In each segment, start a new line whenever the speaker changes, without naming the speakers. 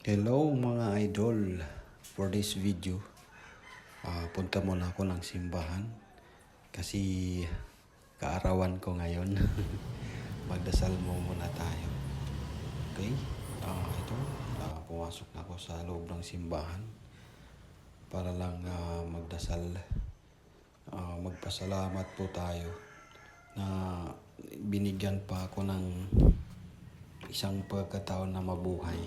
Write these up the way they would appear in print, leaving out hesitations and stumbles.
Hello mga idol. For this video, punta muna ako ng simbahan kasi kaarawan ko ngayon. Magdasal muna tayo. Okay? Ito, pumasok na ako sa loob ng simbahan para lang magdasal. Magpasalamat po tayo na binigyan pa ako ng isang pagkataon na mabuhay.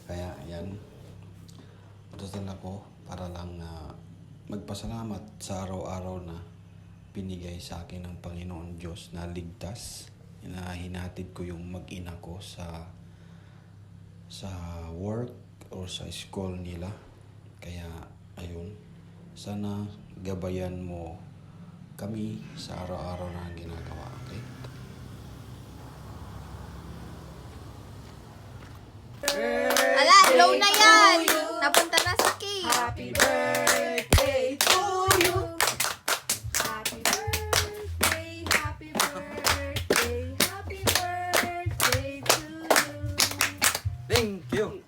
Kaya yan, magdasal ako para lang magpasalamat sa araw-araw na binigay sa akin ng Panginoon Diyos na ligtas, na hinatid ko yung mag-ina ko sa work or sa school nila. Kaya ayun, sana gabayan mo kami sa araw-araw na ginagawa, okay?
Ala, low na yan! Napunta na sa cake!
Happy birthday to you. Happy birthday, happy birthday, happy birthday to you.
Thank you!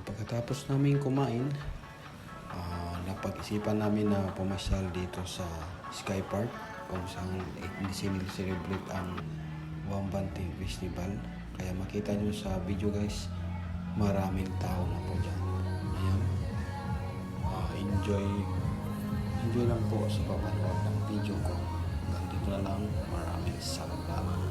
Pagkatapos namin kumain, napag-isipan namin na pumasyal dito sa Sky Park kung saan sinil-celebrate ang Wambanting Festival. Kaya makita nyo sa video guys, maraming tao na po dyan. Ayan. Enjoy lang po sa papanood ng video ko. Hanggang dito na lang. Maraming salamat.